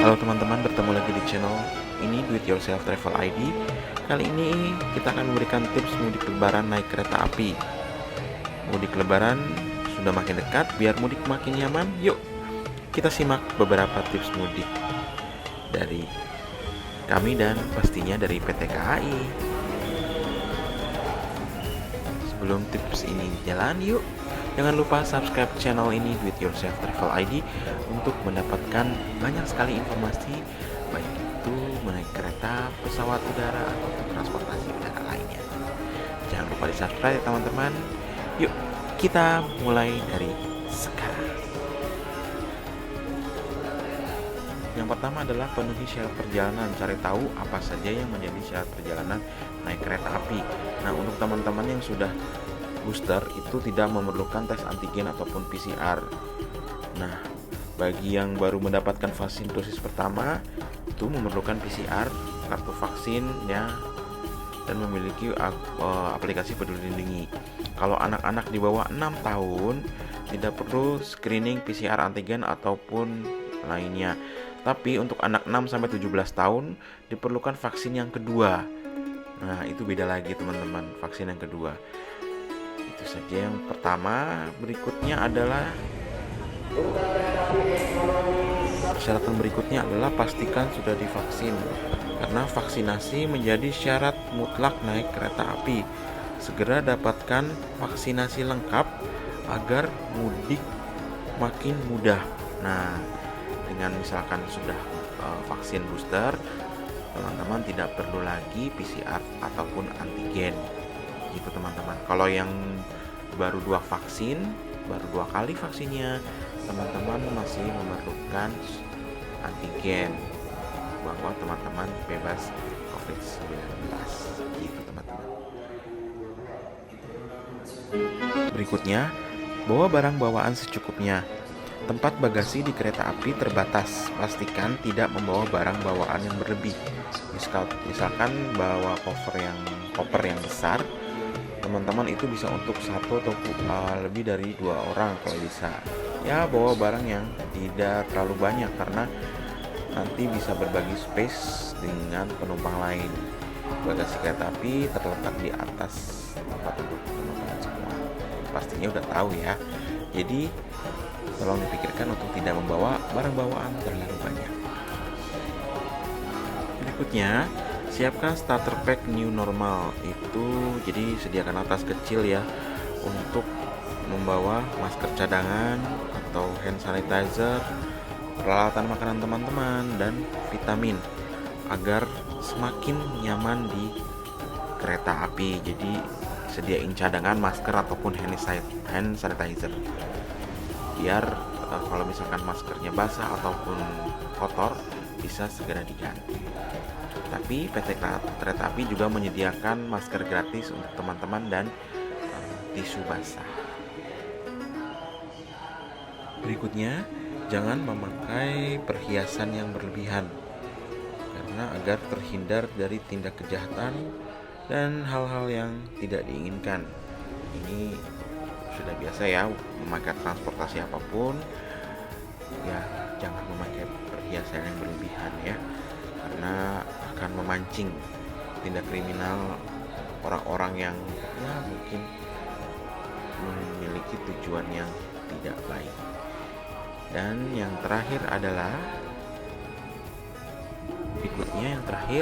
Halo teman-teman, bertemu lagi di channel ini Do It Yourself Travel ID. Kali ini kita akan memberikan tips mudik lebaran naik kereta api. Mudik lebaran sudah makin dekat, biar mudik makin nyaman. Yuk, kita simak beberapa tips mudik dari kami dan pastinya dari PT KAI. Sebelum tips ini jalan, yuk jangan lupa subscribe channel ini Do It Yourself Travel ID untuk mendapatkan banyak sekali informasi, baik itu menaik kereta, pesawat udara, atau transportasi udara lainnya. Jangan lupa di subscribe ya teman-teman. Yuk kita mulai dari sekarang. Yang pertama adalah penuhi syarat perjalanan. Cari tahu apa saja yang menjadi syarat perjalanan naik kereta api. Nah, untuk teman-teman yang sudah booster itu tidak memerlukan tes antigen ataupun PCR. Nah, bagi yang baru mendapatkan vaksin dosis pertama itu memerlukan PCR, kartu vaksin ya, dan memiliki aplikasi Peduli Lindungi. Kalau anak-anak di bawah 6 tahun tidak perlu screening PCR antigen ataupun lainnya. Tapi untuk anak 6 sampai 17 tahun diperlukan vaksin yang kedua. Nah, itu beda lagi teman-teman, vaksin yang kedua. Itu saja yang pertama. Berikutnya adalah persyaratan berikutnya adalah pastikan sudah divaksin, karena vaksinasi menjadi syarat mutlak naik kereta api. Segera dapatkan vaksinasi lengkap agar mudik makin mudah. Nah, dengan misalkan sudah vaksin booster, teman-teman tidak perlu lagi PCR ataupun antigen gitu teman-teman. Kalau yang baru 2 kali vaksinnya, teman-teman masih memerlukan antigen bahwa teman-teman bebas COVID-19 gitu teman-teman. Berikutnya, bawa barang bawaan secukupnya. Tempat bagasi di kereta api terbatas. Pastikan tidak membawa barang bawaan yang berlebih. Misalkan bawa koper yang besar, teman-teman itu bisa untuk satu atau lebih dari 2 orang kalau bisa. Ya, bawa barang yang tidak terlalu banyak karena nanti bisa berbagi space dengan penumpang lain. Bagasi kereta api terletak di atas tempat duduk teman-teman semua. Pastinya udah tahu ya. Jadi tolong dipikirkan untuk tidak membawa barang bawaan terlalu banyak. Berikutnya, siapkan starter pack new normal. Itu jadi sediakan tas kecil ya untuk membawa masker cadangan atau hand sanitizer, peralatan makanan teman-teman, dan vitamin agar semakin nyaman di kereta api. Jadi sediain cadangan masker ataupun hand sanitizer biar kalau misalkan maskernya basah ataupun kotor bisa segera diganti. Tapi PT Kereta Api juga menyediakan masker gratis untuk teman-teman dan tisu basah. Berikutnya, jangan memakai perhiasan yang berlebihan karena agar terhindar dari tindak kejahatan dan hal-hal yang tidak diinginkan. Ini sudah biasa ya, memakai transportasi apapun ya, jangan memakai perhiasan yang berlebihan ya, karena akan memancing tindak kriminal orang-orang yang ya mungkin memiliki tujuan yang tidak baik. Dan yang terakhir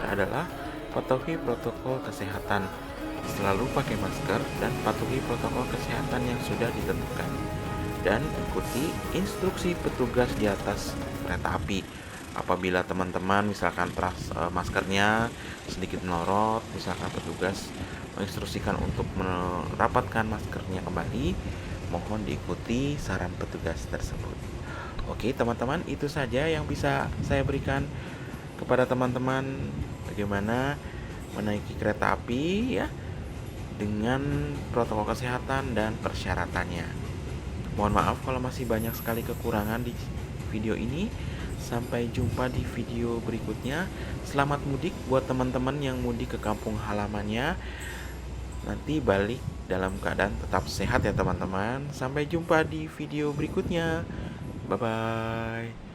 adalah patuhi protokol kesehatan. Selalu pakai masker dan patuhi protokol kesehatan yang sudah ditentukan. Dan ikuti instruksi petugas di atas kereta api. Apabila teman-teman misalkan maskernya sedikit melorot, misalkan petugas menginstruksikan untuk merapatkan maskernya kembali, mohon diikuti saran petugas tersebut. Oke teman-teman, itu saja yang bisa saya berikan kepada teman-teman bagaimana menaiki kereta api ya, dengan protokol kesehatan dan persyaratannya. Mohon maaf kalau masih banyak sekali kekurangan di video ini. Sampai jumpa di video berikutnya. Selamat mudik buat teman-teman yang mudik ke kampung halamannya. Nanti balik dalam keadaan tetap sehat ya teman-teman. Sampai jumpa di video berikutnya. Bye-bye.